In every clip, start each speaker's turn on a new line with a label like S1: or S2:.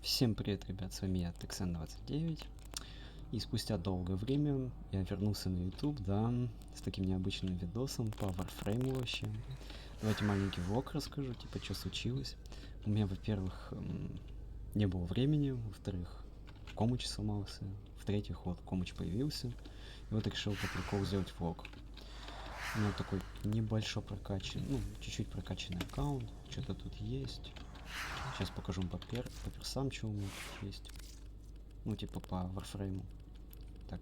S1: Всем привет, ребят, с вами я, Тексен29. И спустя долгое время я вернулся на YouTube, да, с таким необычным видосом по Warframe вообще. Давайте маленький влог расскажу, типа, что случилось. У меня, во-первых, не было времени, во-вторых, комыч сломался, в-третьих, вот, комыч появился. И вот решил по приколу сделать влог. У меня такой небольшой прокачанный, чуть-чуть прокачанный аккаунт, что-то тут есть. Сейчас покажу по персам, что у меня тут есть. Ну, типа по Warframe. Так,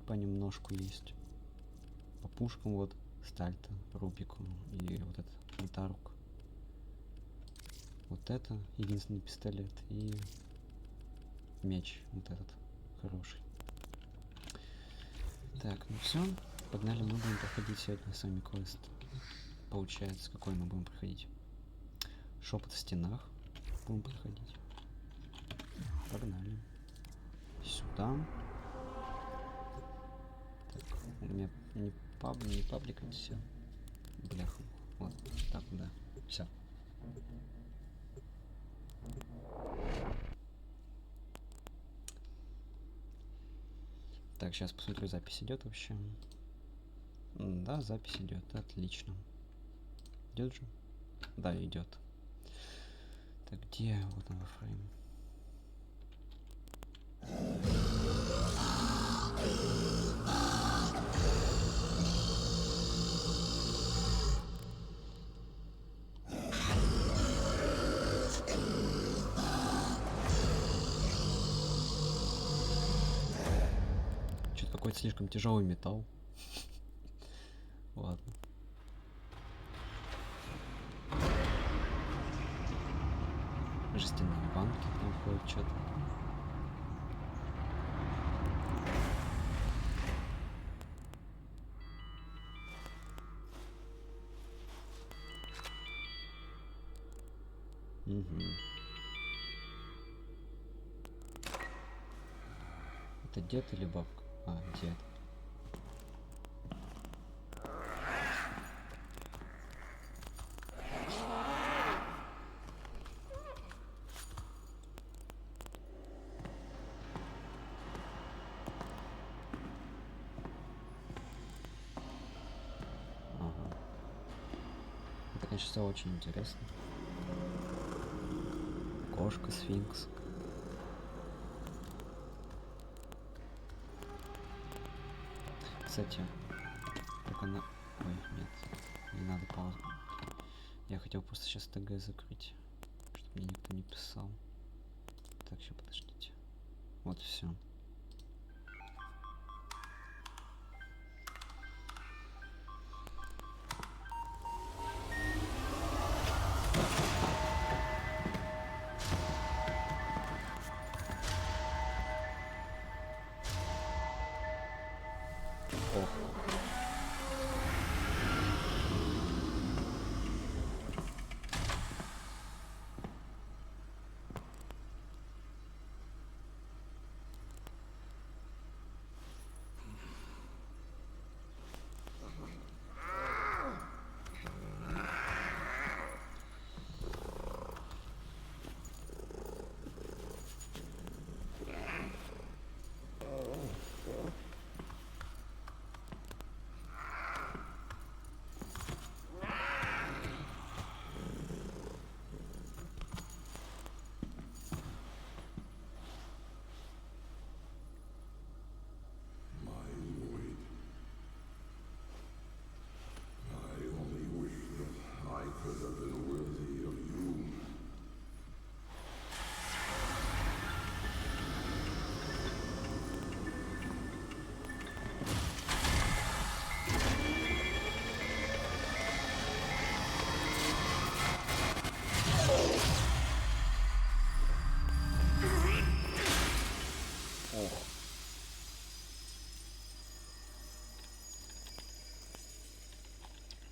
S1: понемножку есть. По пушкам вот, стальта, рубику и вот этот метарук. Вот это единственный пистолет и меч вот этот хороший. Так, ну все, погнали, мы будем проходить сегодня сами квест. Получается, какой мы будем проходить? Шепот в стенах будем проходить. Погнали. Сюда. Так, у меня не паблик, это все. Бляха. Вот, так, да. Все. Так, сейчас посмотрю, запись идет вообще. Да, запись идет, отлично. Идет же? Да, идет. Так, где вот на Warframe? Что-то какой-то слишком тяжелый металл. Ладно. Жестяные банки там ходят, что-то. Угу. Это дед или бабка? А, дед. Ага. Это, конечно, все очень интересно. Кошка, сфинкс. Кстати, как она... Ой, нет, не надо паузу. Я хотел просто сейчас ТГ закрыть, чтобы мне никто не писал. Так, сейчас подождите. Вот все.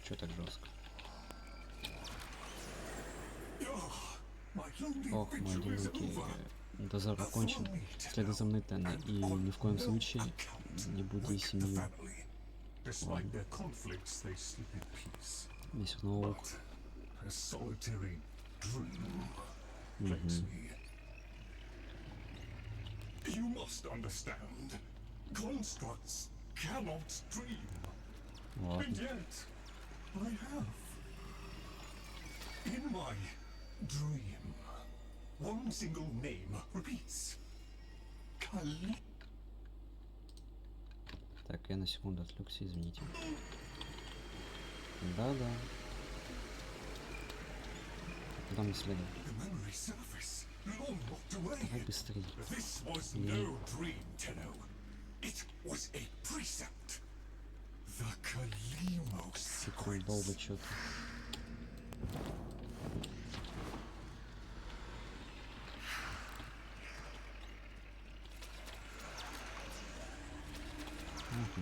S1: Чё так жестко? Ох, мой одинокий дозор окончен. Следуй за мной, Тенна, и ни в коем случае не буди семью. Месяц ноут. Угу.
S2: You must understand. Constructs cannot dream.
S1: Ладно.
S2: And yet, I have. In my dream, one single name repeats. Kali.
S1: Так, я на секунду отвлекся, извините. Да-да. Куда мы следуем?
S2: The memory surface, long locked away.
S1: Давай быстрее.
S2: This was no dream, Tenno. It was a precept. The Kalimo
S1: Такой долго
S2: sequence.
S1: что-то.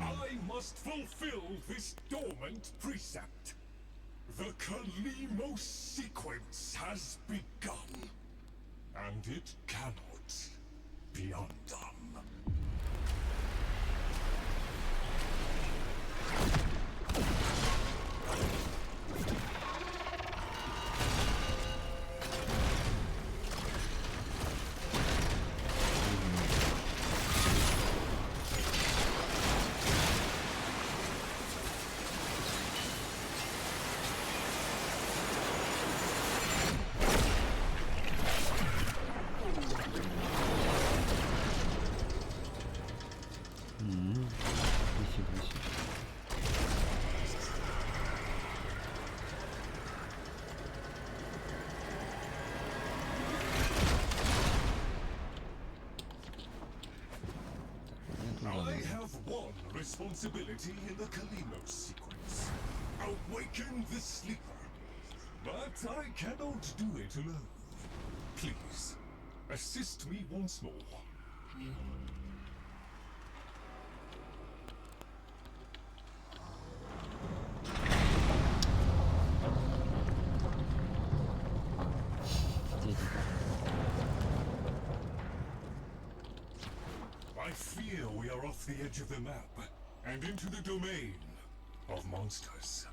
S2: I must fulfill this dormant precept. The Kalimo sequence has begun, and it cannot be undone.
S1: Нифига себе.
S2: I have one responsibility in the Kalimo sequence. Awaken the sleeper. But I cannot do it alone. Please, assist me once more. I fear we are off the edge of the map and into the domain of monsters.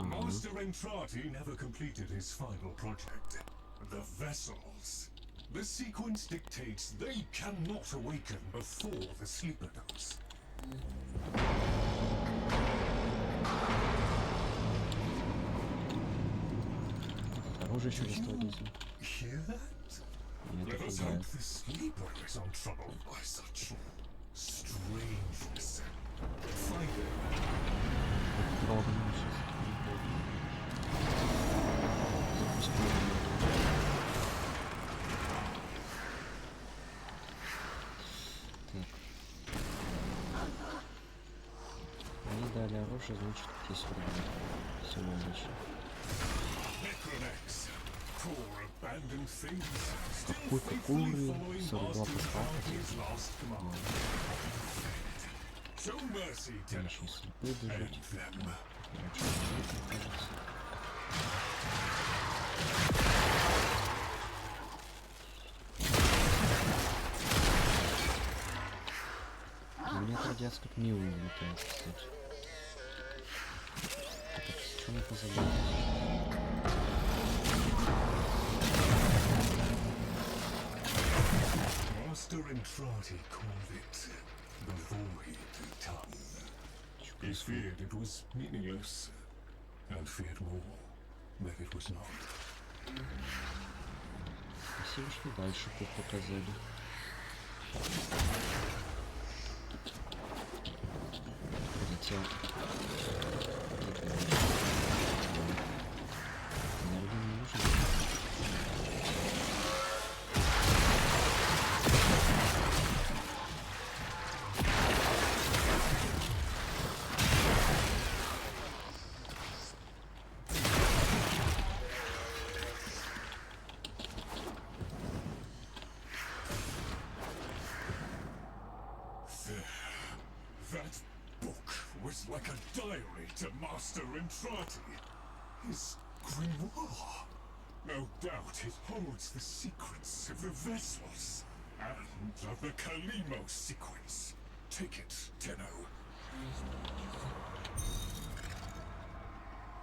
S2: Master Entrati never completed his final project, the vessels. The sequence dictates they cannot awaken before the sleeper does.
S1: Оружие еще растворится.
S2: Hear that?
S1: Меня
S2: Let
S1: это
S2: us
S1: пугает.
S2: hope the sleeper is untroubled by such strangeness. Finally,
S1: Долго не сейчас. Так. Они дали оружие, значит, есть враги. Все логично.
S2: Necronex, poor abandoned things, still
S1: Какой
S2: faithfully
S1: уровень?
S2: following
S1: 42
S2: Master
S1: паспорта.
S2: Entrati's last command. Show mercy, Tenno,
S1: Еще слепые бежать.
S2: and them.
S1: Короче, мне кажется. У меня радиация как мило улетает, кстати. Так, что мы позабыли?
S2: Master Entrati called it the Void Tongue. He feared it was meaningless, and feared more that it was not.
S1: Спасибо, что дальше путь показали. Прилетел. Энергия не нужна.
S2: That book was like a diary to Master Entrati. His grimoire. No doubt it holds the secrets of the vessels and of the Kalimo sequence. Take it, Tenno.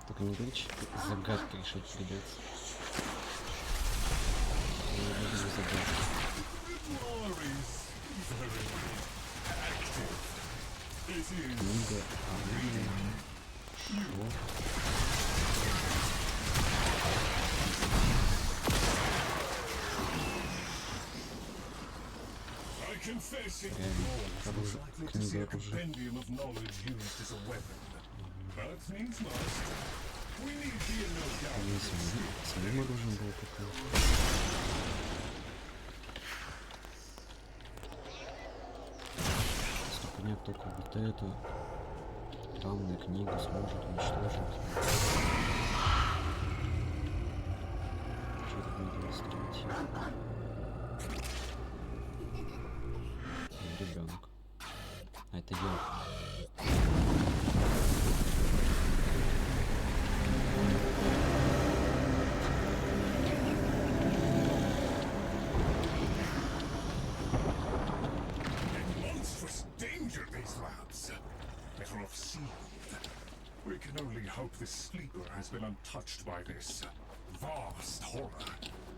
S1: Только не говорите, что загадки решать придется. Я не люблю загадки.
S2: The grimoire is
S1: Книга полное. Шепот. Реально, книга оружия. Своим оружием было такое. Ступняк только вот эту данную книгу сможет уничтожить. Что тут надо строить? Ребенок. А это я.
S2: We can only hope the sleeper has been untouched by this vast horror,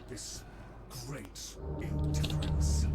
S2: this great indifference.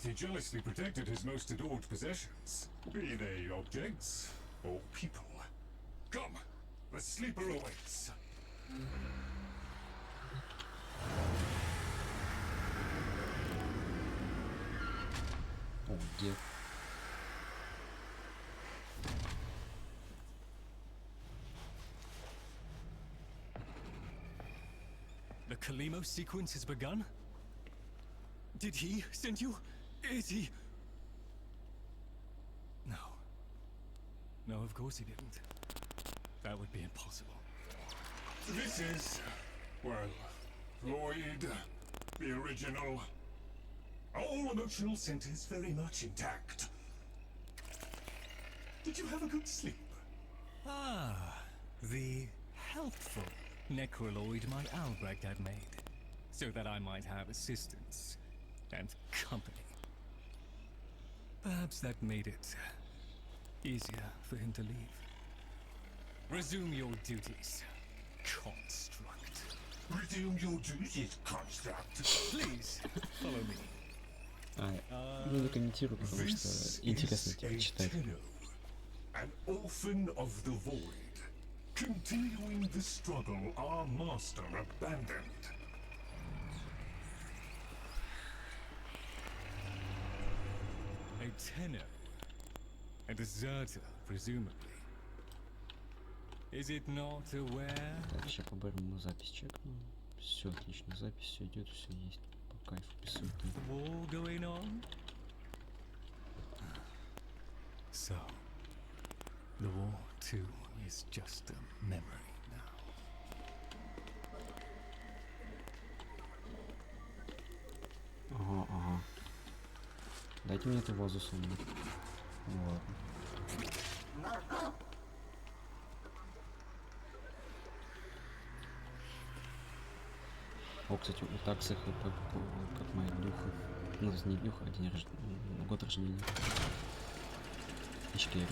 S2: He jealously protected his most adored possessions, be they objects or people. Come, the sleeper awaits.
S1: О, где?
S3: The Kalimo sequence has begun? Did he send you? Is he? No. No, of course he didn't. That would be impossible.
S2: This is, well, Lloyd, the original. All emotional centers very much intact. Did you have a good sleep?
S3: Ah, the helpful necroloid my Albrecht had made, so that I might have assistance and company. Perhaps that made it easier for him to leave. Resume your duties, construct.
S2: Resume your duties, construct.
S3: Please, follow me.
S1: Ну не комментирую, потому что интересно тебя читать.
S2: An orphan of the void, continuing the struggle our master abandoned.
S3: A tenor. A deserter, presumably. Is it not aware?
S1: Так, сейчас по-бырому запись чекну. Все отлично, запись, все идет, все есть. По кайфу, без суеты.
S3: War going on? So, the war too is just a memory now.
S1: Ага, ага. Дайте мне эту вазу сумму. Ну ладно. О, кстати, у таксы хп как моя днюха. Ну, не днюха, а год рождения. Ичкери.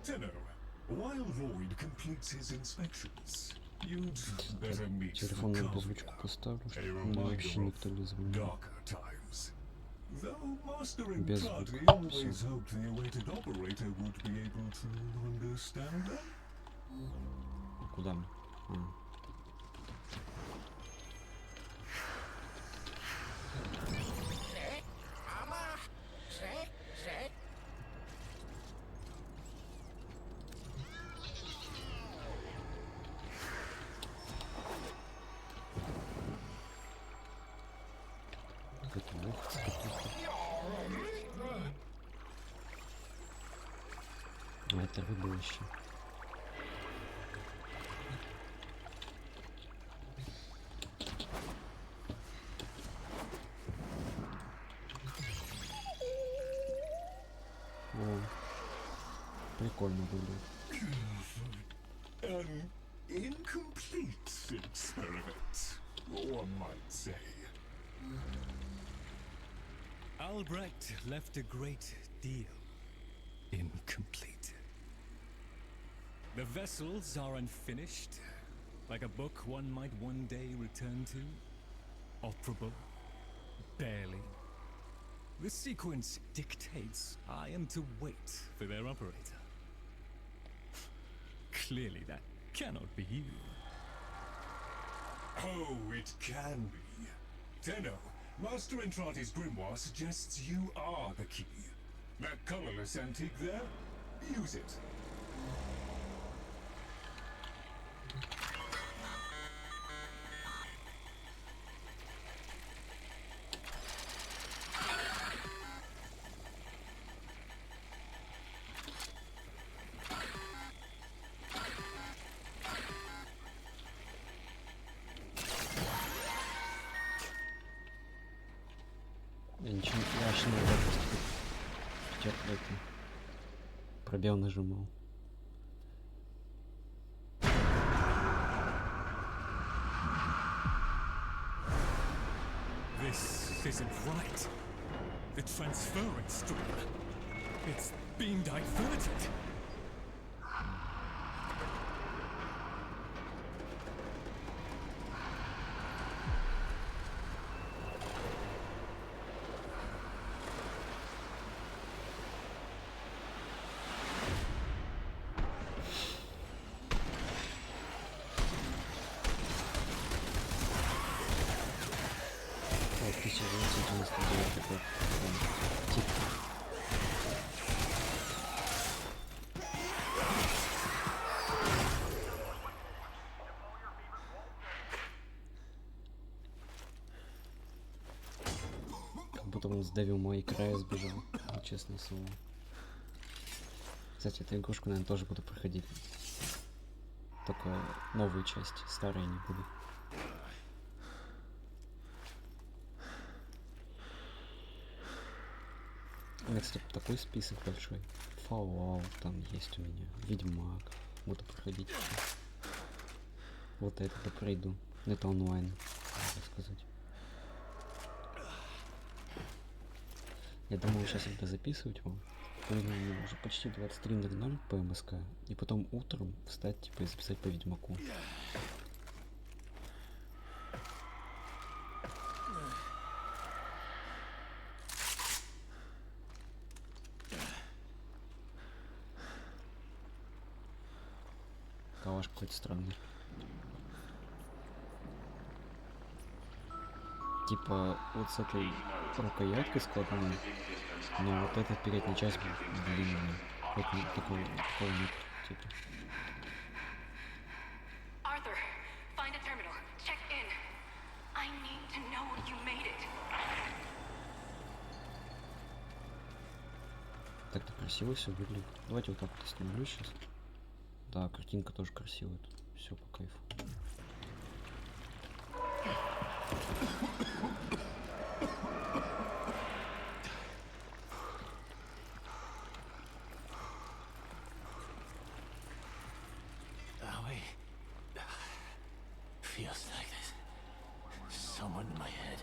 S2: Tenno, while Lloyd completes his inspections, you'd better meet the
S1: Телефонную
S2: cosmere.
S1: табличку поставлю,
S2: A
S1: чтобы мне вообще
S2: reminder
S1: никто не
S2: of
S1: звонил.
S2: darker times. Though Master
S1: Без
S2: Entrati
S1: звука.
S2: always
S1: Всё.
S2: hoped the awaited operator would be able to understand them.
S1: Куда мне? Какой-то лох. А это рыбище. О, прикольно выглядит.
S2: An incomplete experiment, one might say.
S3: Albrecht left a great deal incomplete. The vessels are unfinished, like a book one might one day return to. Operable, barely. The sequence dictates I am to wait for their operator. Clearly that cannot be you.
S2: Oh, it can be. Tenno, Master Entrati's grimoire suggests you are the key. That colorless antique there? Use it.
S1: Я ничего не надо просто это пробел нажимал.
S3: This isn't right. The transference stream. It's being diverted.
S1: Вот 1999 такой тип. Как будто он сдавил мои края и сбежал. Честное слово. Кстати, эту игрушку, наверное, тоже буду проходить. Только новую часть, старые не буду. У меня, кстати, такой список большой. Fallout там есть у меня. Ведьмак. Буду проходить. Вот это пройду. Это онлайн, можно сказать. Я думаю, сейчас когда записывать вам, времени уже почти 23:00 по МСК. И потом утром встать, типа, и записать по Ведьмаку. Калаш какой-то странный. Типа вот с этой рукояткой складной, но вот эта передняя часть длинная. Вот такого нет, типа.
S4: Arthur, find a terminal. Check in. I need to know you made it.
S1: Так-то красиво все выглядит. Давайте вот так вот остановлю сейчас. Да, картинка тоже красивая. Все по кайфу.
S5: Feels like this. Someone in my head.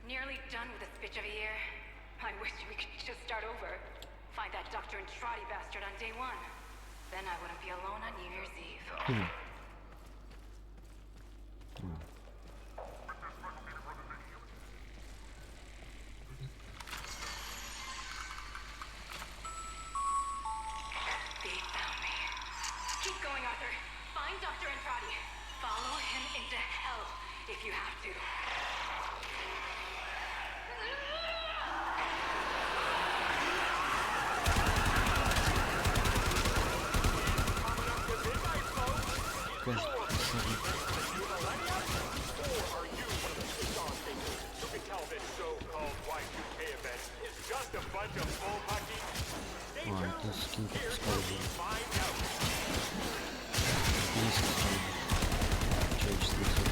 S4: Nearly done with this bitch of a year. I wish we could just start over. Find that Doctor and Trotty bastard on day one. Then I wouldn't be alone on New Year's Eve. They found me. Keep going, Arthur. Find Doctor and Trotty. Follow him into hell if you have to.
S1: А, это скин как скажу. Человеческий суд.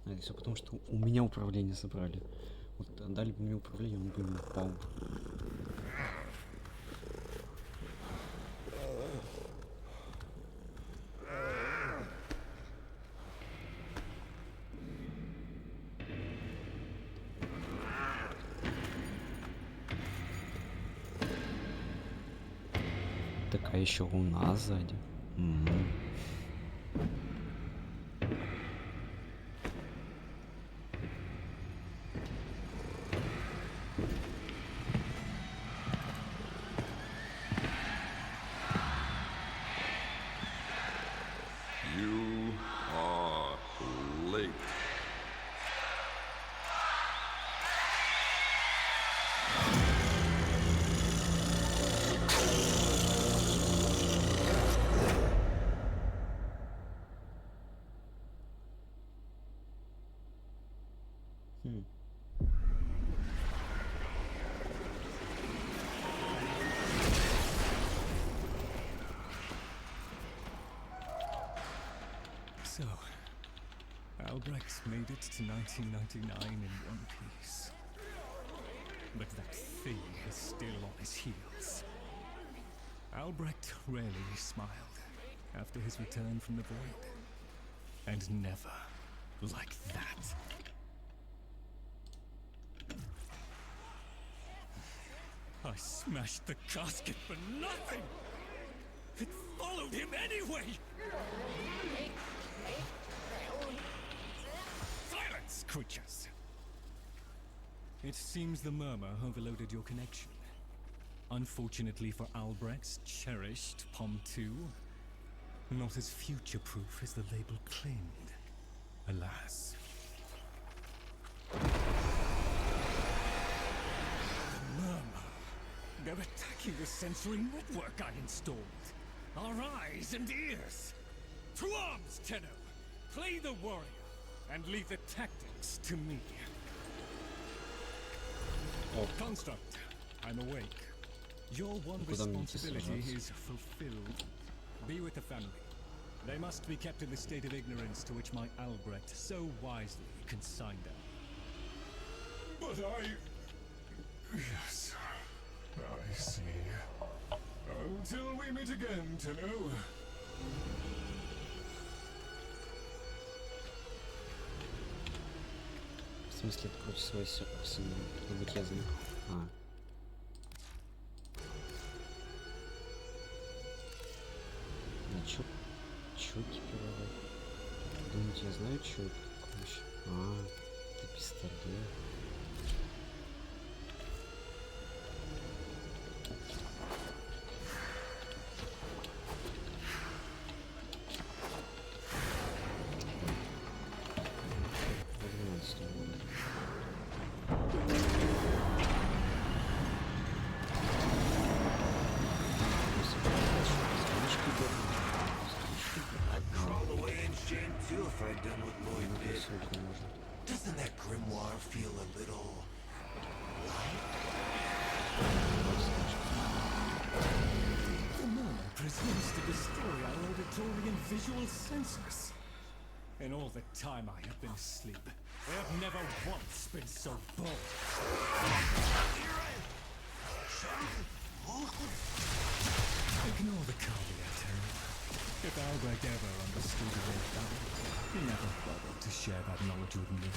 S1: Это все потому, что у меня управление забрали. Вот дали бы мне управление, он бы не упал. Такая еще луна сзади.
S6: You are late.
S3: So, Albrecht made it to 1999 in one piece. But that thing is still on his heels. Albrecht rarely smiled after his return from the void. And never like that. I smashed the casket for nothing! It followed him anyway! Silence, creatures! It seems the murmur overloaded your connection. Unfortunately for Albrecht's cherished POM 2, not as future-proof as the label claimed. Alas. The murmur. They're attacking the sensory network I installed. Our eyes and ears. To arms, Tenno! Play the warrior, and leave the tactics to me. Construct, I'm awake. Your one responsibility is fulfilled. Be with the family. They must be kept in the state of ignorance to which my Albrecht so wisely consigned them.
S2: But Yes, I see. Until we meet again, Tenno.
S1: В смысле, это против своей семьи, чтобы быть язвой. Чё экипировать? Думаете, я знаю, что это вообще? А, это пистолет.
S5: Crawl away in shame too if I'd done what Lloyd did. Doesn't that grimoire feel a little
S3: The murmur presumes to destroy our auditory and visual senses. In all the time I have been asleep, I have never once been so bold. Ignore the caveat, Harry. If Albrecht ever understood a real battle, he never bothered to share that knowledge with me.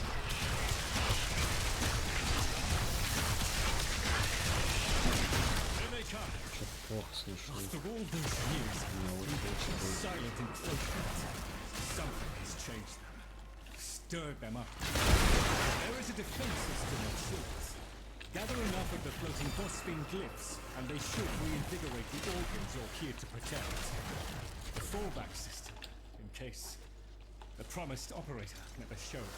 S3: Here they come.
S1: Плохо слышу.
S3: After all those years, silent encroachment, something has changed them, stirred them up. There is a defense system of sorts. Gather enough of the floating phosphine glyphs, and they should reinvigorate the organs you're here to protect. A fallback system, in case the promised operator never showed.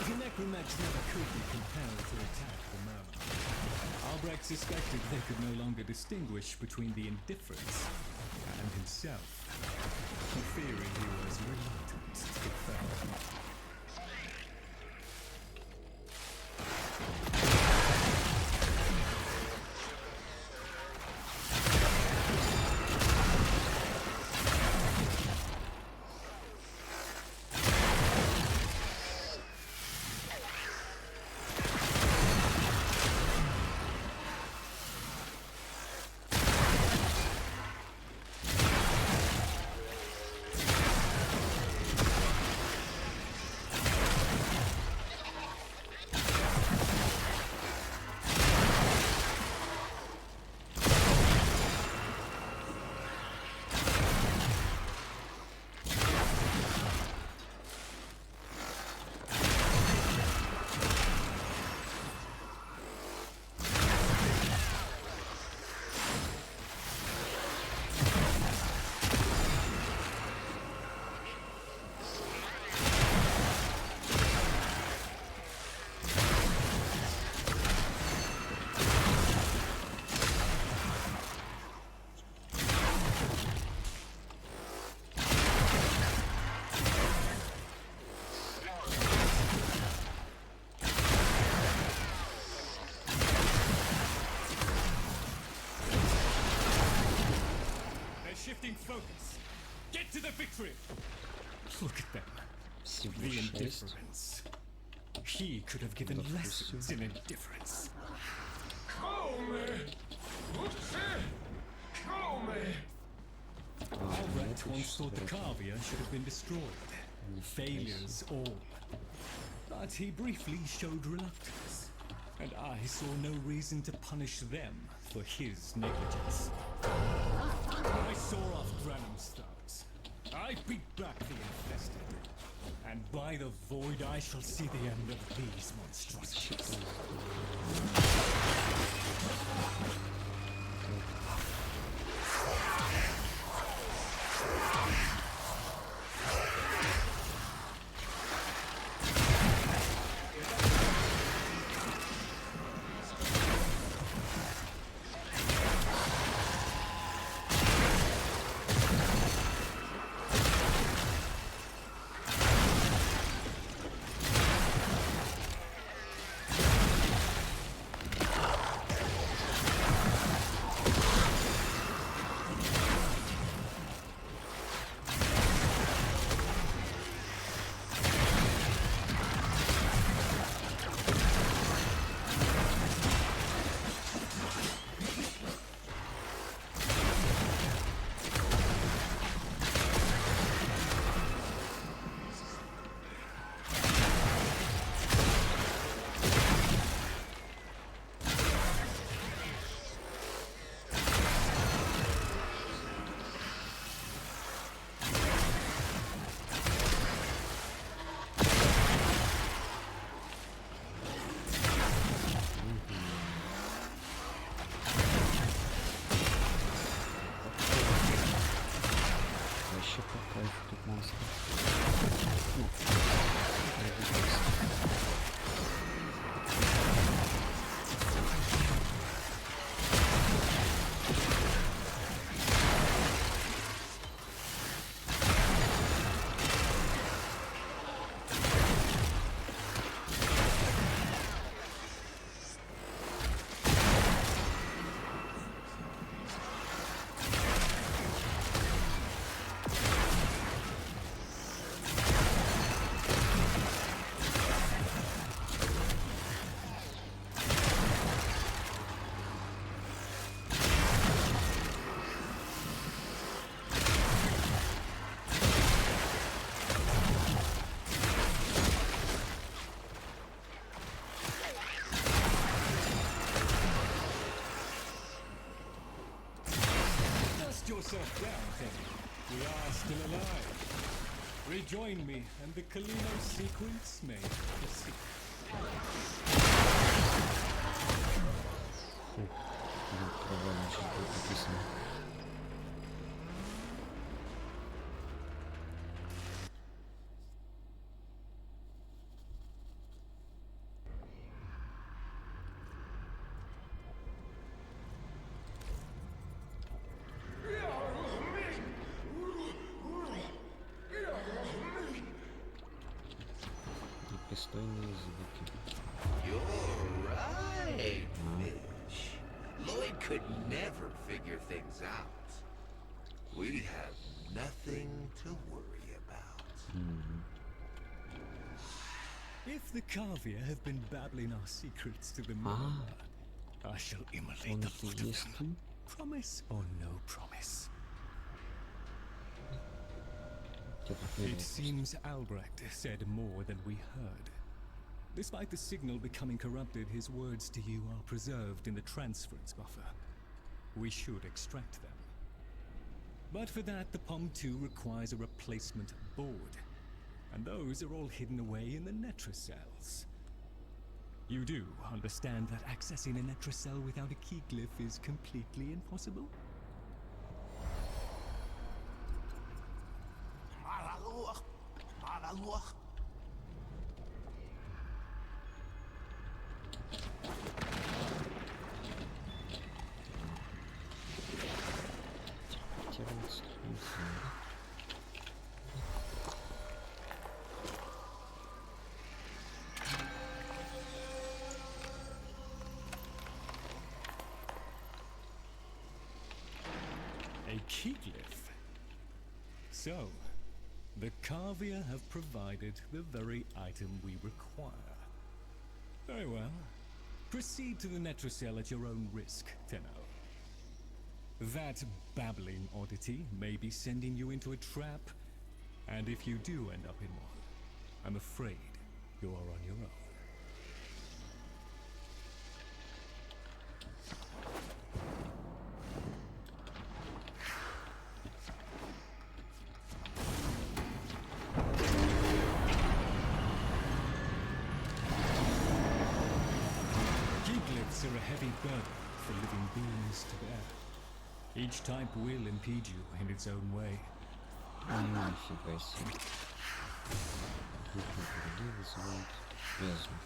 S3: The necromags never could be compelled to attack the murmur. Albrecht suspected they could no longer distinguish between the indifference and himself. In theory, he was reluctant to defend. Shifting focus. Get to the victory. Look at them.
S1: Всего
S3: The
S1: 6.
S3: indifference. He could have given lessons in indifference. Albrecht once thought the Carvia should have been destroyed. Failures all. But he briefly showed reluctance. And I saw no reason to punish them for his negligence. I saw off Granum's thugs. I beat back the infested. And by the void I shall see the end of these monstrosities. yourself down, Teddy. We are still alive. Rejoin me, and the Kalino sequence may proceed.
S1: Провально сейчас будет написано. Непристойные звуки.
S5: You're right, Mitch. Lloyd could never figure things out. We have nothing to worry about.
S3: If the Kavia have been babbling our secrets to the moon, I shall immolate
S1: Он
S3: the
S1: это
S3: lot
S1: и
S3: of
S1: есть
S3: them.
S1: ты?
S3: Promise or no promise?
S1: Я тут не
S3: It
S1: был.
S3: seems Albrecht said more than we heard. Despite the signal becoming corrupted, his words to you are preserved in the transference buffer. We should extract them. But for that, the POM-2 requires a replacement board. And those are all hidden away in the Netracels. You do understand that accessing a Netracell without a key glyph is completely impossible?
S1: Терминс, не знаю.
S3: A key glyph. So, the Kavia have provided the very item we require. Very well. Proceed to the Netracell at your own risk, Tenno. That babbling oddity may be sending you into a trap, and if you do end up in one, I'm afraid you are on your own. Glyphs are a heavy burden for living beings to bear. Each type will impede you in its own way.
S1: Нифига себе. Глупые враги вызывают бездну.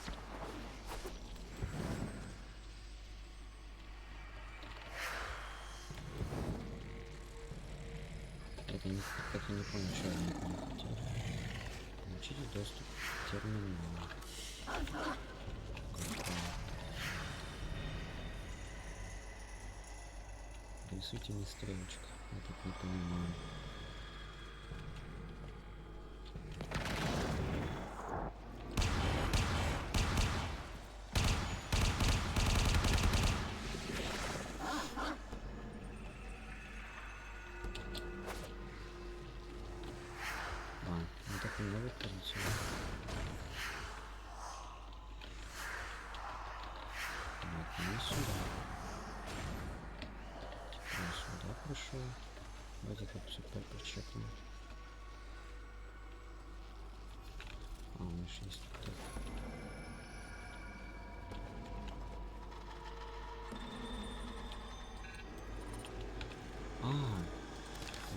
S1: Это не понял, что они от меня хотели. Получите доступ к терминалу. Рисуйте мне стрелочку. Я так не понимаю. Ну так не выходит сюда. Нет, не сюда. Я сюда пришел. Давайте тут все прочекнем. А, у меня же есть так.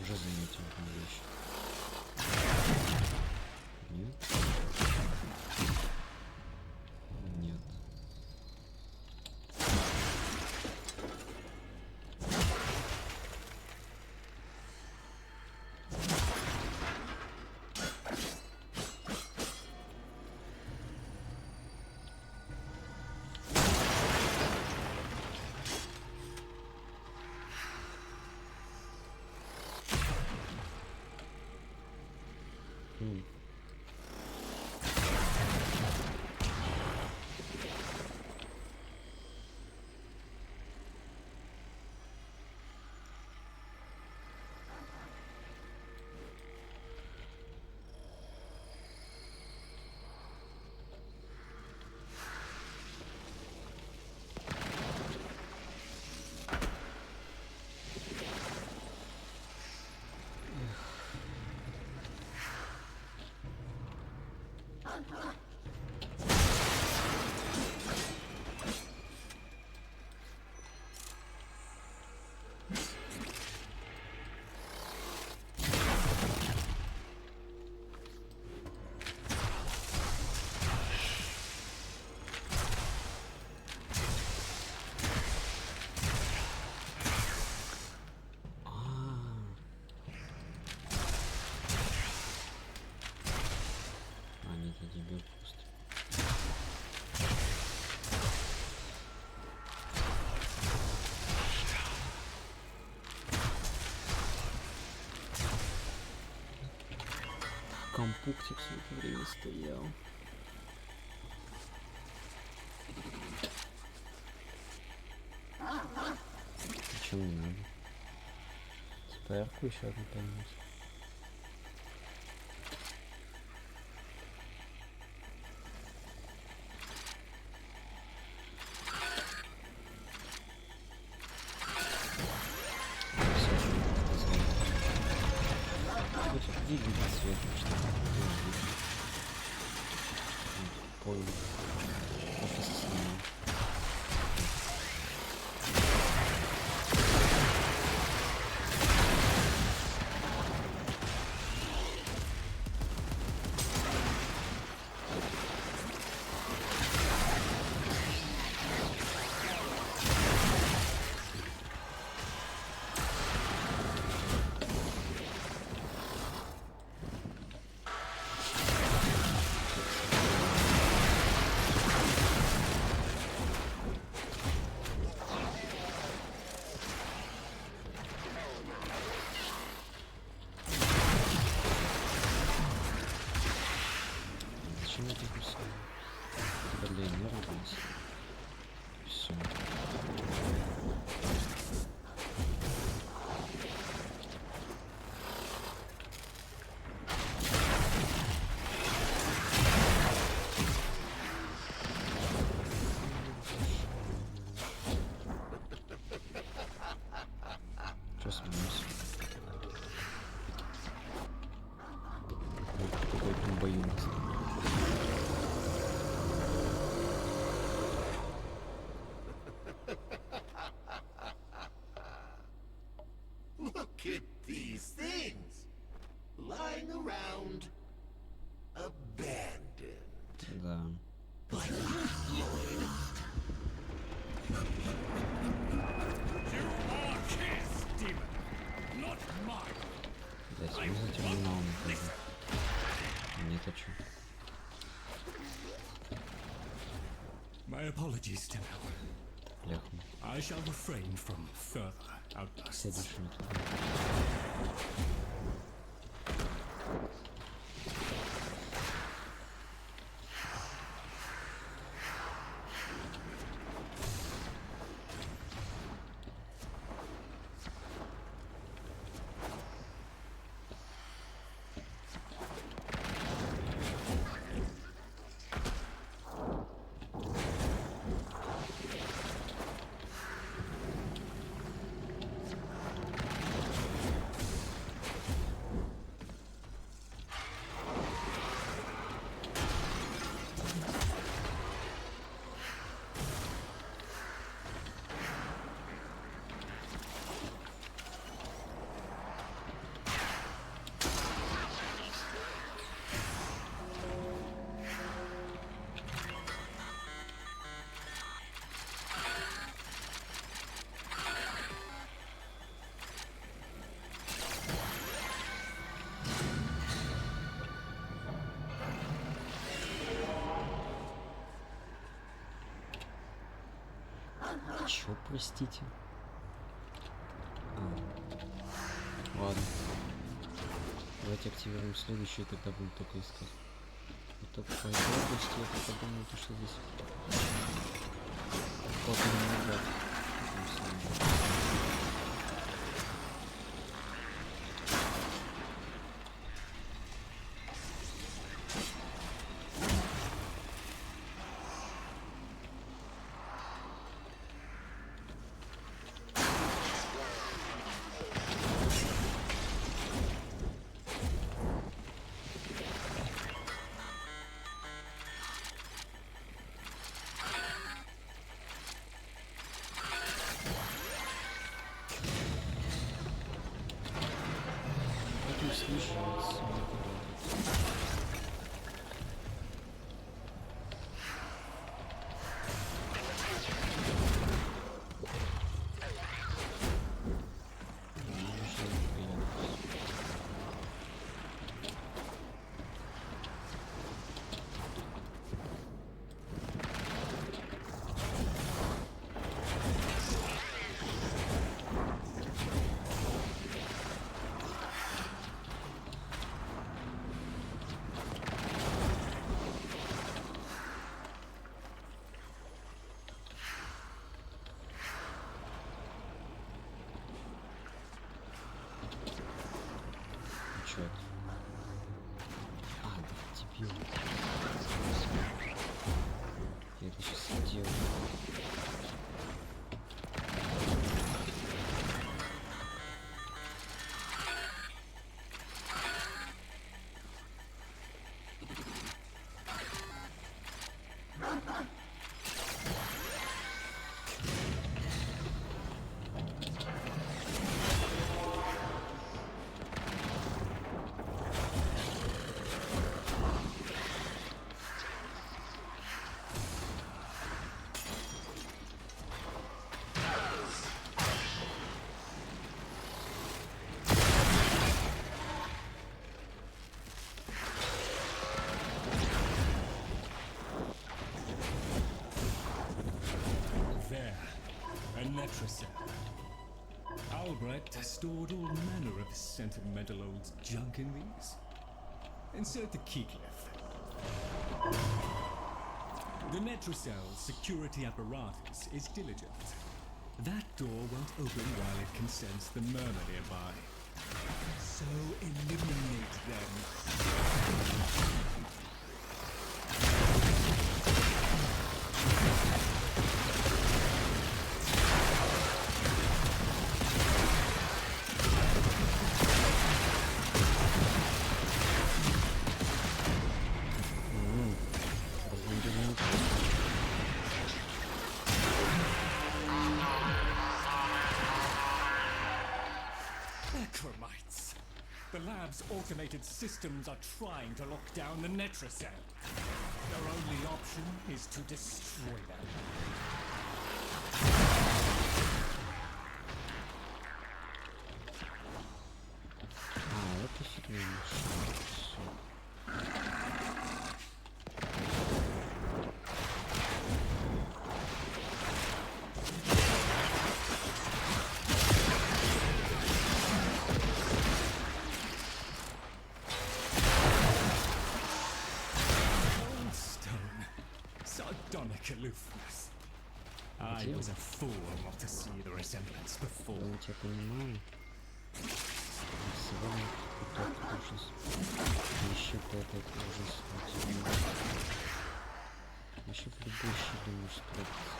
S1: Уже заметил одну вещь. Нет. Нет. Дебил просто. Компуктик все это время стоял. Почему не надо? ЦПР-ку еще одну поймать. Двигатель свет, что понял. Офис снимал. Почему это все? Блин, не радуюсь. Все. Что смеюсь? Какой комбоин.
S5: Look at these things lying around, abandoned.
S1: Да.
S5: Like
S3: You are his, demon, not mine.
S1: Да, сегодня за терминалом хожу. Не хочу.
S3: My apologies, Stенach.
S1: Ляху.
S3: I shall refrain from further outbursts.
S1: Сядешь не туда. Чё, простите? Ладно. Давайте активируем следующий, тогда будем только искать. Вот это по этой области, я только думаю, то, что здесь кто-то не идет. снижается. Чё это? А, да, дебил. Я это сейчас сделаю.
S3: Albrecht stored all manner of sentimental old junk in these. Insert the keycliff. The Netrocel's security apparatus is diligent. That door won't open while it can sense the murmur nearby. So eliminate them. The lab's automated systems are trying to lock down the Netrocell. Their only option is to destroy them.
S1: А, это фигня мешает.
S3: Aloofness. I was a fool not to see the resemblance before.
S1: Я тебя понимаю. Сегодня какой-то ужас. Еще какой-то ужас. Еще в любой щели можешь спрятаться.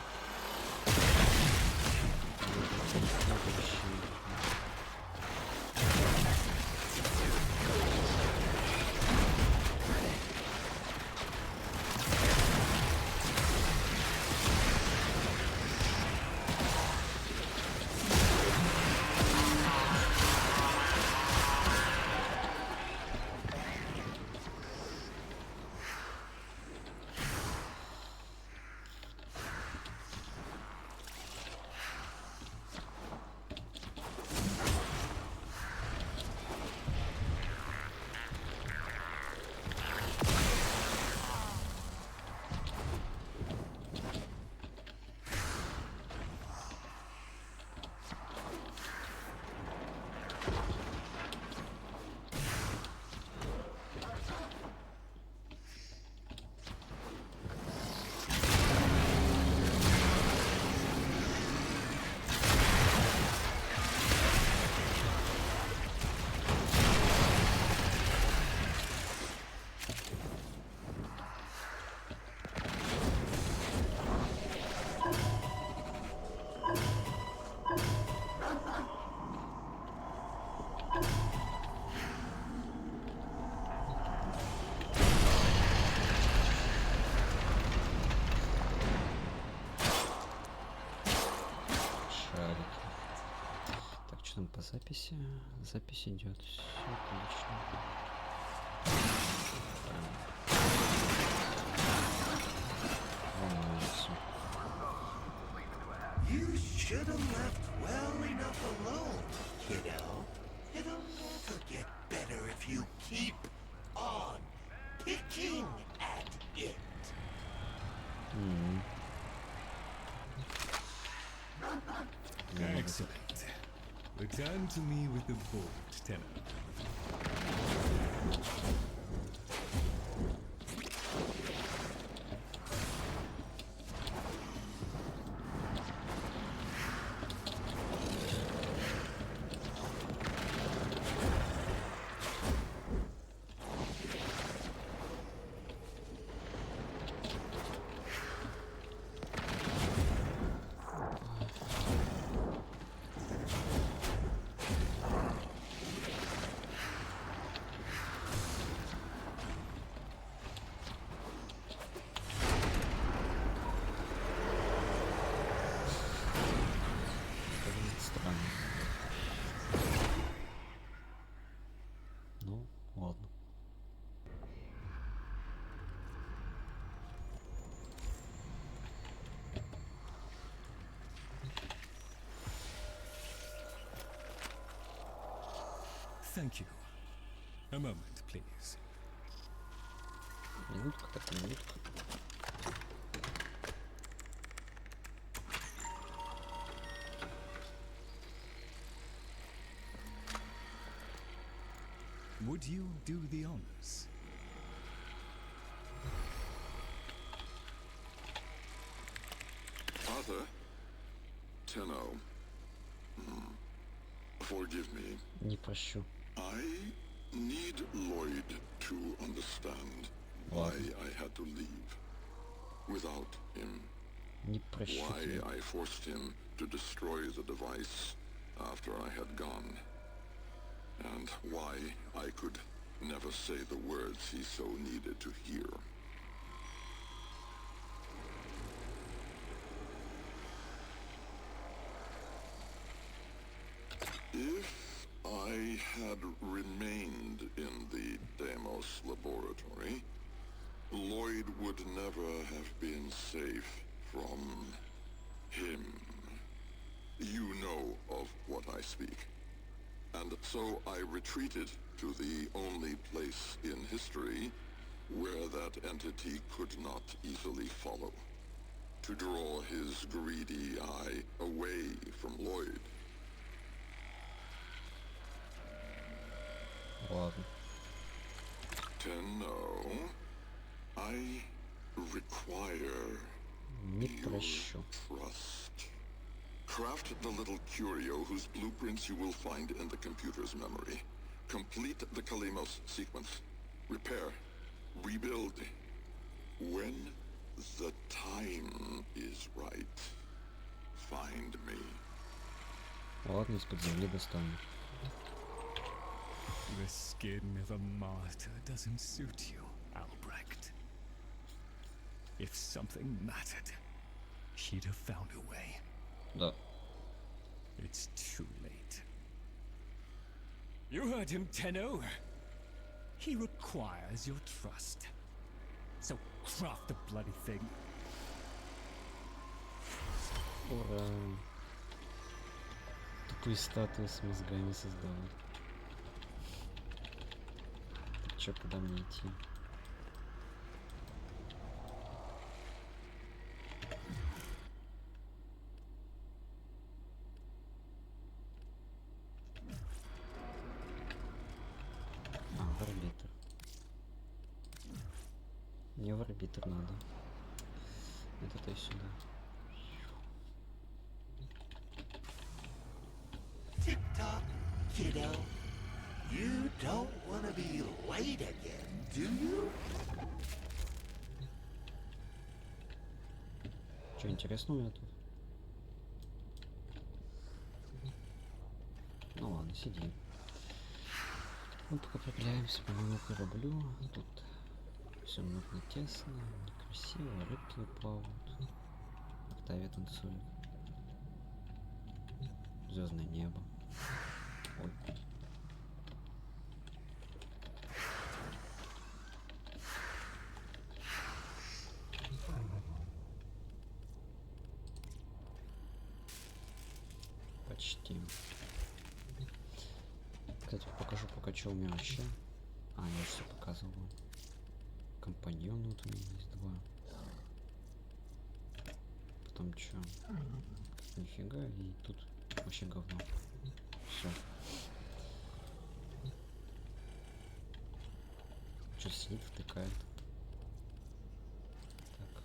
S1: Что там по записи? Запись идет. Все отлично. Волнуется.
S5: You should have left well enough alone, kiddo. It'll never get better if you keep on picking at it.
S3: Excellent. Return to me with the board, Tenor.
S1: Странно. Ну, ладно.
S3: Thank you. A moment, please.
S1: Минутка, так минутка.
S3: Would you do the honors?
S6: Father, Tenno, forgive me.
S1: Не прощу.
S6: I need Lloyd to understand why I had to leave without him.
S1: Не прощу
S6: Why
S1: тебя.
S6: I forced him to destroy the device after I had gone. And why I could never say the words he so needed to hear. If I had remained in the Deimos laboratory, Lloyd would never have been safe from him. You know of what I speak. And so I retreated to the only place in history where that entity could not easily follow, to draw his greedy eye away from Lloyd.
S1: Ладно.
S6: Tenno, I require
S1: Не
S6: your
S1: прощу.
S6: trust. Craft the little curio whose blueprints you will find in the computer's memory. Complete the Kalemos sequence. Repair. Rebuild. When the time is right, find me.
S1: Ладно, из-под земли достану.
S3: The skin of a martyr doesn't suit you, Albrecht. If something mattered, she'd have found a way.
S1: Да.
S3: It's too late. You heard him, Tenno. He requires your trust. So craft the bloody thing.
S1: Ура. Тупые статуи с мозгами создавать. Так чё, куда мне идти? В арбитр. Мне в арбитр надо. Это-то и сюда.
S5: Tick-tock, kiddo. You don't want to be late again, do you?
S1: Что интересного у меня тут? Ну ладно, сидим. Мы пока прогуляемся по моему кораблю. Тут все много тесно, некрасиво, рыбки плавают. Октавия танцует. Звездное небо. Ой. Почти. Кстати, покажу пока что у меня вообще. А, я все показывал. Компаньоны вот у меня есть 2. Потом чё? Нифига, и тут вообще говно. Все. Чё сидит, втыкает. Так.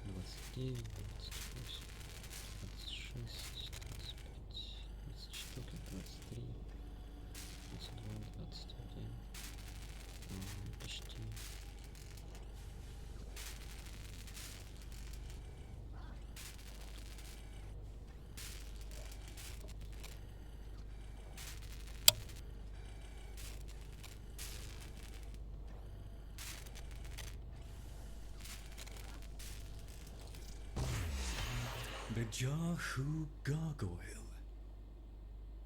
S1: Двадцать 29, 28, 26, 25, 24, 23, 22, 21. Почти.
S3: The Jahu Gargoyle.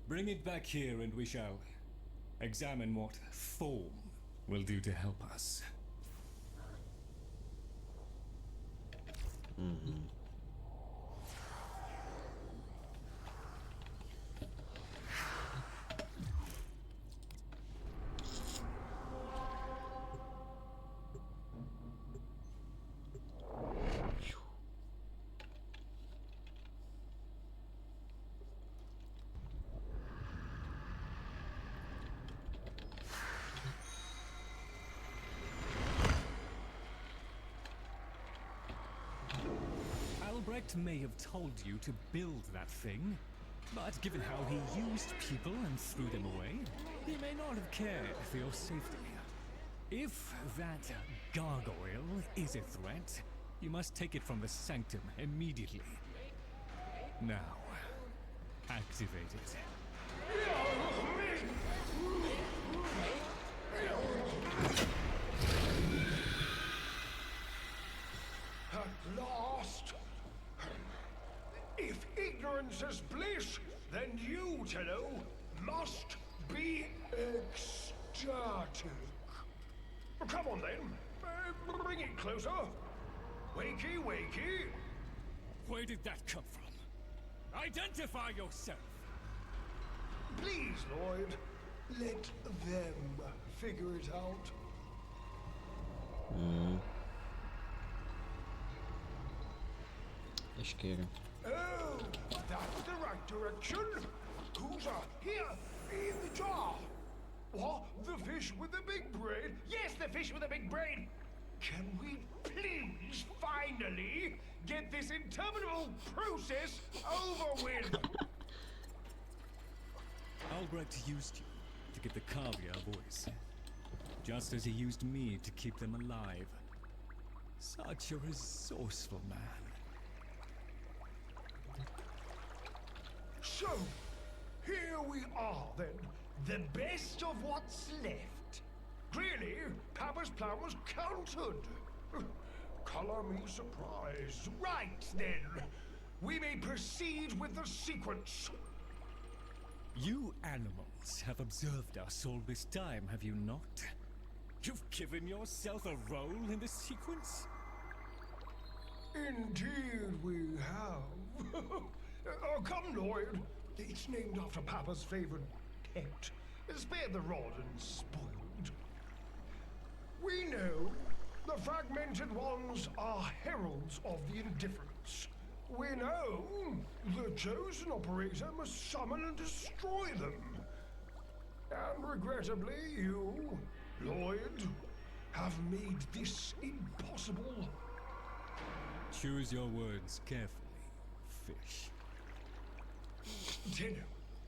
S3: Bring it back here and we shall examine what form will do to help us. Albrecht may have told you to build that thing, but given how he used people and threw them away, he may not have cared for your safety. If that gargoyle is a threat, you must take it from the sanctum immediately. Now, activate it.
S7: At last! If ignorance is bliss, then you, Tenno, must be ecstatic. Come on then, bring it closer. Wakey, wakey.
S3: Where did that come from? Identify yourself!
S7: Please, Lloyd, let them figure it out.
S1: Эшкера.
S7: Oh, that's the right direction. Who's here in the jar? What? The fish with the big brain? Yes, the fish with the big brain. Can we please finally get this interminable process over with?
S3: Albrecht used you to give the Kavya a voice, just as he used me to keep them alive. Such a resourceful man.
S7: So, here we are then, the best of what's left. Clearly, Papa's plan was countered. Color me surprised. Right then, we may proceed with the sequence.
S3: You animals have observed us all this time, have you not? You've given yourself a role in this sequence?
S7: Indeed we have. Oh, come, Lloyd. It's named after Papa's favorite pet. Spare the rod and spoiled. We know the fragmented ones are heralds of the indifference. We know the chosen operator must summon and destroy them. And regrettably, you, Lloyd, have made this impossible.
S3: Choose your words carefully, fish.
S7: Tenno,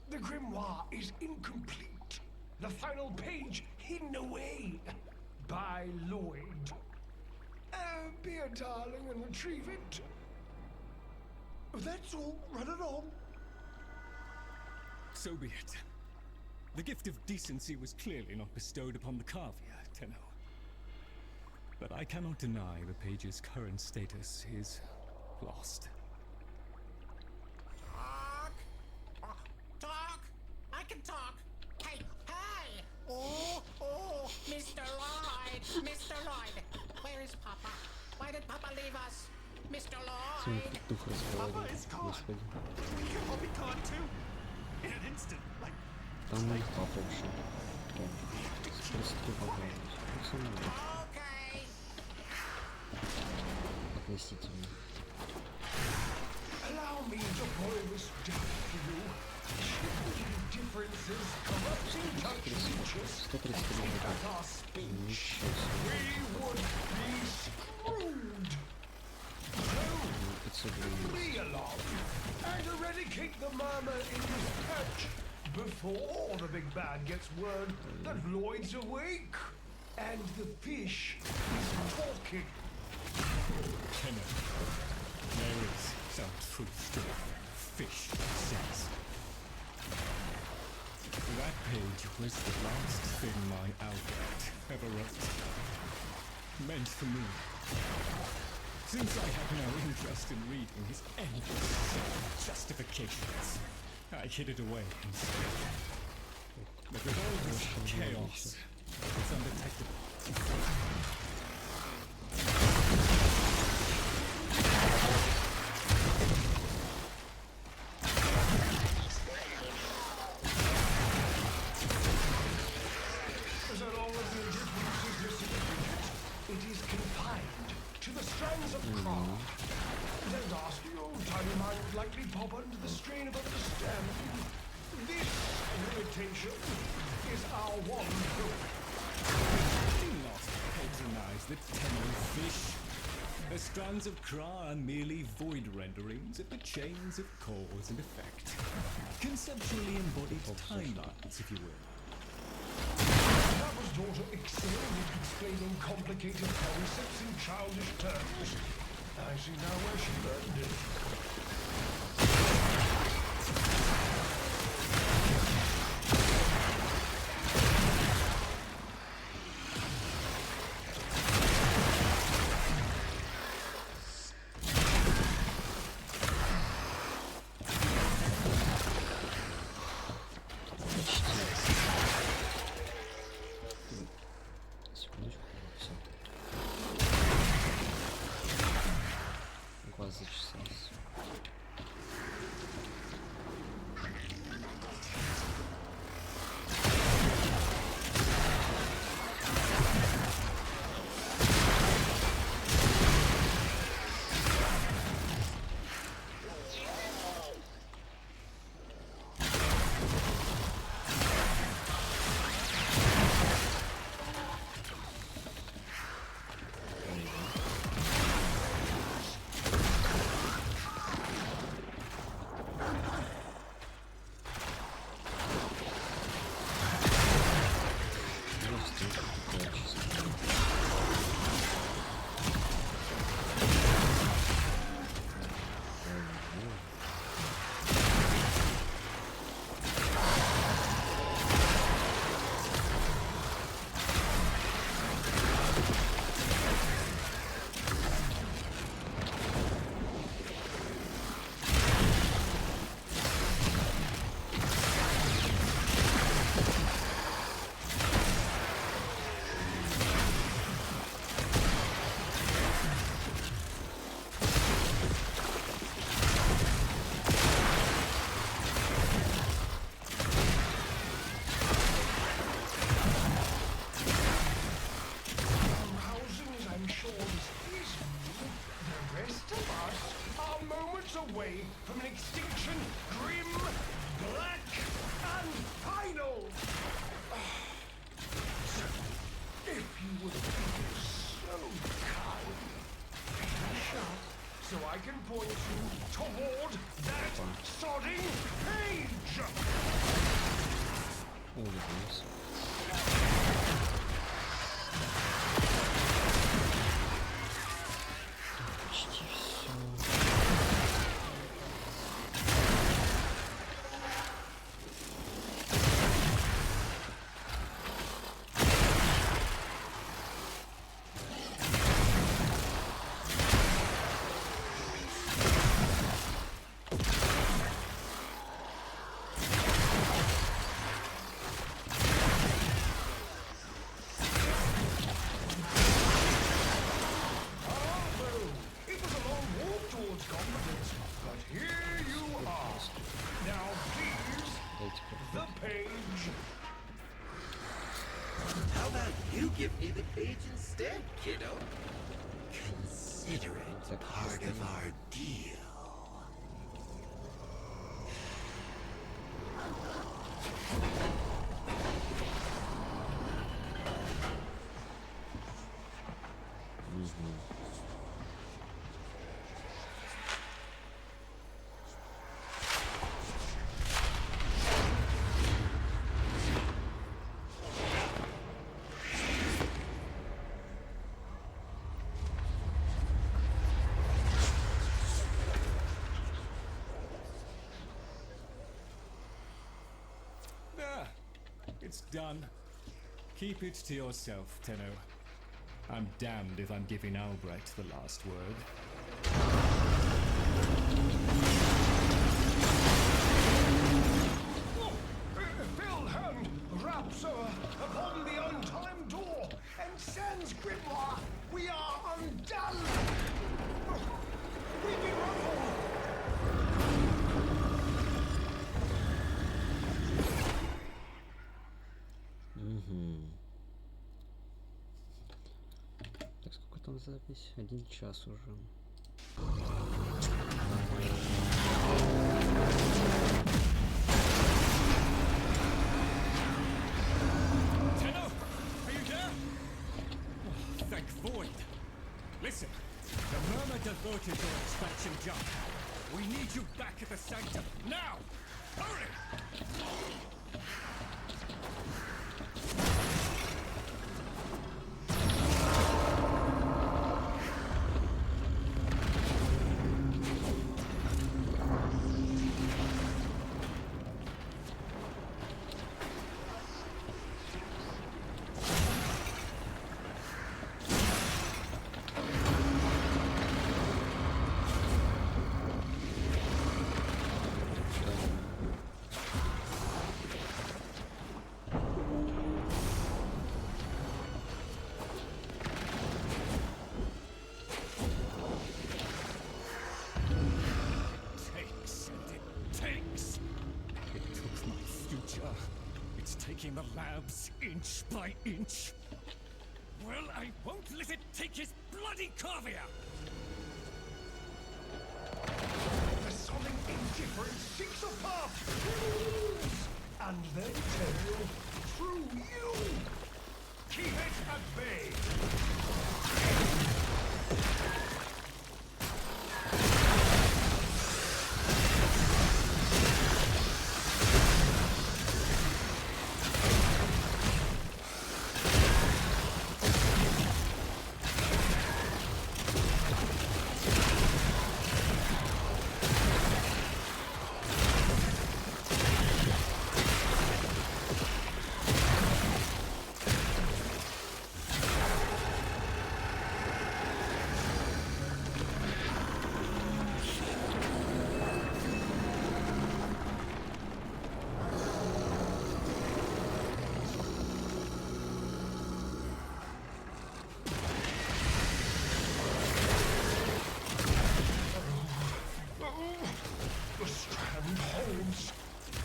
S7: the grimoire is incomplete. The final page hidden away by Lloyd. Be a darling and retrieve it. That's all. Run it on.
S3: So be it. The gift of decency was clearly not bestowed upon the Kavya, Tenno. But I cannot deny the page's current status is lost.
S8: Talk? I can talk. Hey, hey! Oh, Mr. Lloyd! Mr. Lloyd! Where is Papa? Why did Papa leave us? Mr. Lloyd!
S1: Дух
S8: Papa
S1: разговаривает.
S8: is gone.
S1: Господи.
S8: We can all be gone too. In an instant, like...
S1: Там мой папа ушел. Просто поговорить.
S8: Okay.
S1: Относительно.
S7: Allow me to boil this down for you. Shifting differences, corrupting touches,
S1: 133
S7: at our speech, we would be screwed. So, me along and eradicate the murmur in this patch before the big bad gets word that Lloyd's awake and the fish is talking.
S3: Kenneth, there is some truth to what fish says. That page was the last thing my Albert ever wrote. Meant for me. Since I have no interest in reading his endless justifications, I hid it away instead. But with all this chaos, it's undetectable.
S7: So long as the difference is missing, it is confined to the strands of craft. Don't ask, your tiny mind would likely pop under the strain of understanding. This limitation is our one hope.
S3: Do not patronize the tender fish. The strands of Kra are merely void renderings of the chains of cause and effect. Conceptually embodied timelines, if you will.
S7: Papa's daughter excelled at explaining complicated concepts in childish terms. I see now where she learned it.
S1: Секундочку. Все. Глаз зачесался. Away from an extinction grim, black, and final. So, if you would be so kind, finish up so I can point you toward that sodding page. Улыбнулся. Почти все.
S5: give me the page instead, kiddo? Consider it part of our deal.
S3: There. It's done. Keep it to yourself, Tenno. I'm damned if I'm giving Albrecht the last word.
S7: Wilhelm raps upon the untimed door and sends Grimoire. We are undone. We be ruffled.
S1: Так, сколько там запись? 1 час уже.
S3: Tenno, are you there? Oh, thank Void. Listen, the Murmur diverted your expansion jump. We need you back at the Sanctum now. Hurry! Taking the labs inch by inch. Well, I won't let it take his bloody caviar!
S7: The sullen indifference seeks a path through and then tail through you. Keep it at bay.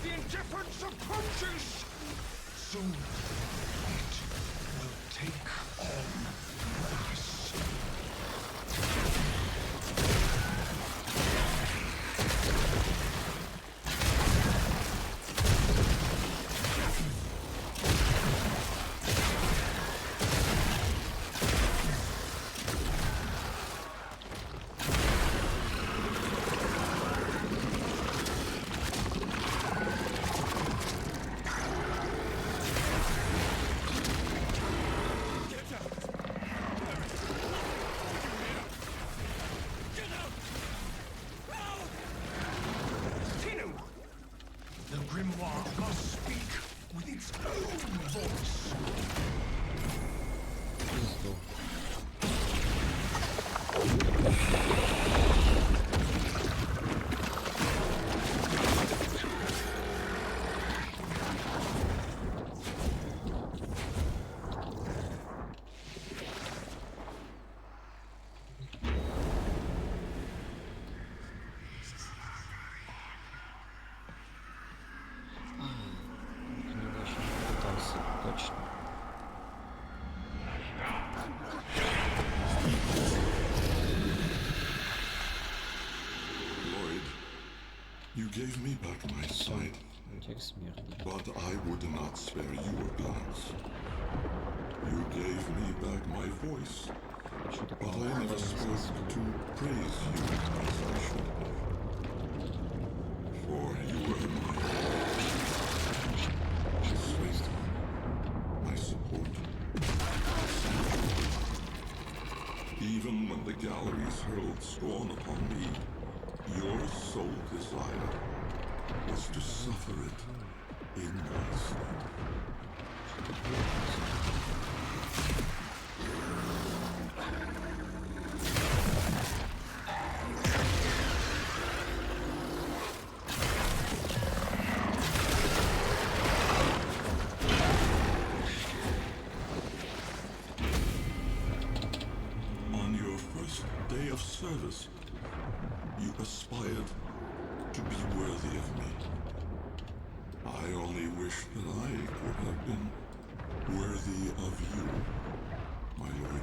S7: The indifference approaches! Soon it will take on us. Grimoire must speak with its own voice.
S1: Точно.
S6: You gave me back my sight,
S1: Текст смертный.
S6: but I would not spare you a glance. You gave me back my voice,
S1: Что такое?
S6: but I never spoke to praise you as I should have. For you were my strength, my support, my sanctuary. Even when the galleries hurled scorn upon me, your sole desire was to suffer it in my sleep. On your first day of service, you aspired to be worthy of me. I only wish that I could have been worthy of you, my lord.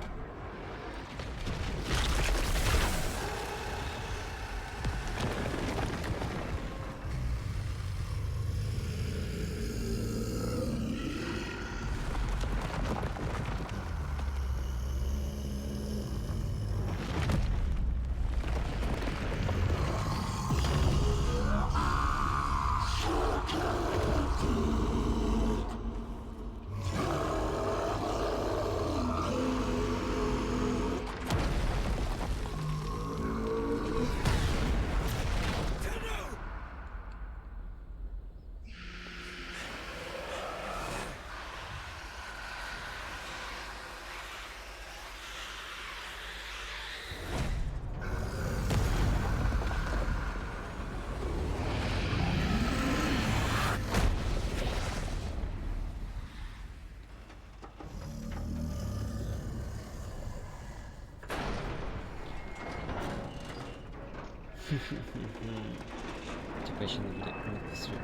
S1: Типа еще на свет.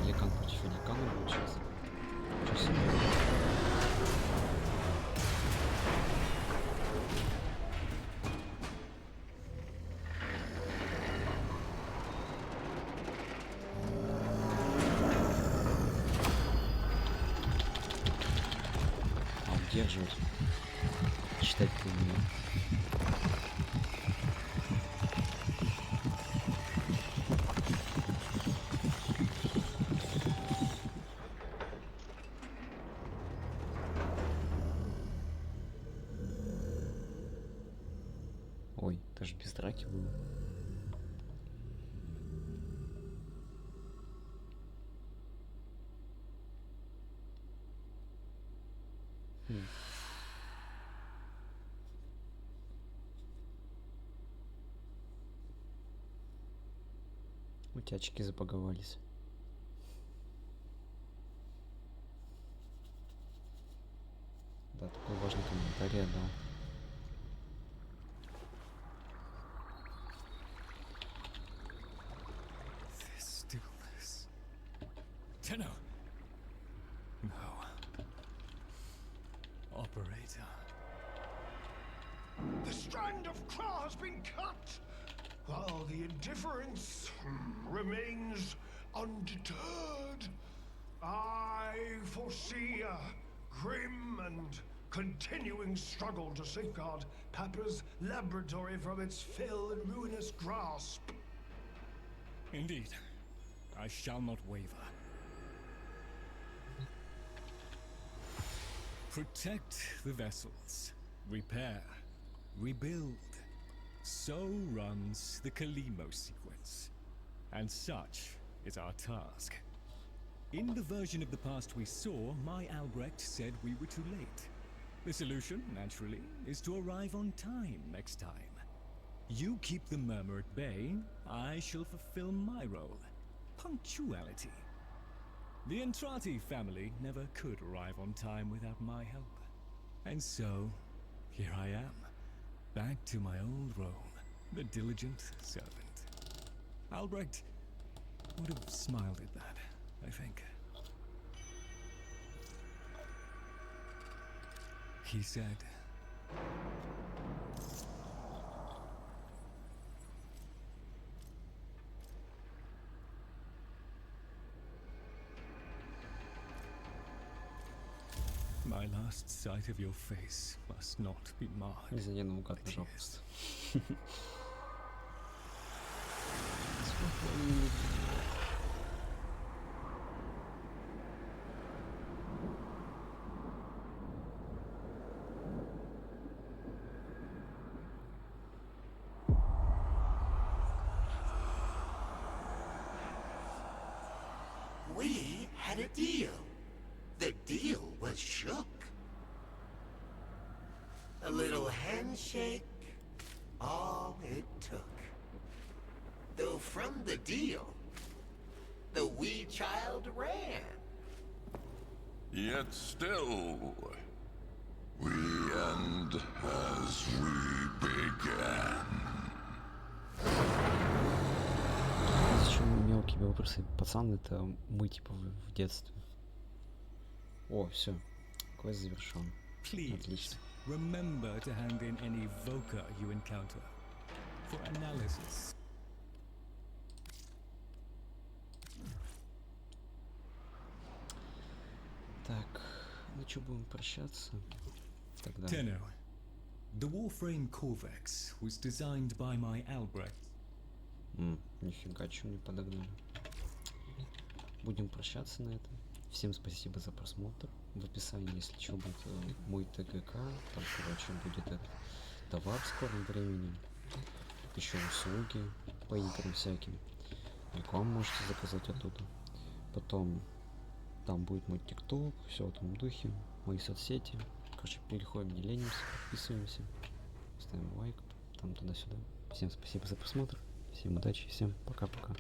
S1: Великан против великана будет сейчас. Ничего себе. А удерживать. Читать по нему. Ой, даже без драки было. Утячки запаговались. Да, такой важный комментарий отдал.
S3: Tenno! No. Operator.
S7: The strand of claw has been cut, while the indifference remains undeterred. I foresee a grim and continuing struggle to safeguard Papa's laboratory from its fell and ruinous grasp.
S3: Indeed. I shall not waver. Protect the vessels. Repair. Rebuild. So runs the Kalimo sequence. And such is our task. In the version of the past we saw, my Albrecht said we were too late. The solution, naturally, is to arrive on time next time. You keep the murmur at bay, I shall fulfill my role. Punctuality. The Entrati family never could arrive on time without my help. And so, here I am, back to my old role, the diligent servant. Albrecht would have smiled at that, I think. He said, My last sight of your face must not be marred.
S1: Не за наугад, пожалуйста.
S5: We had a deal. The deal was shook. A little handshake, all it took. Though from the deal, the wee child ran.
S6: Yet still, we end as we began.
S1: Зачем мелкие вопросы? Пацан, это мы типа в детстве. О, все. Квест завершен.
S3: Please
S1: Отлично.
S3: remember to hand in any voca you encounter for analysis.
S1: Так, ну что, будем прощаться? Тогда.
S3: Tenno, the Warframe Corvex was designed by my Albrecht.
S1: Нифига, что мне подогнали. Будем прощаться на этом. Всем спасибо за просмотр. В описании, если что, будет мой ТГК. Там, короче, будет этот товар в скором времени. Еще услуги по играм всяким. Рекламу можете заказать оттуда. Потом там будет мой ТикТок, все в этом духе, мои соцсети. Короче, переходим, не ленимся, подписываемся, ставим лайк, там туда-сюда. Всем спасибо за просмотр, всем удачи, всем пока-пока.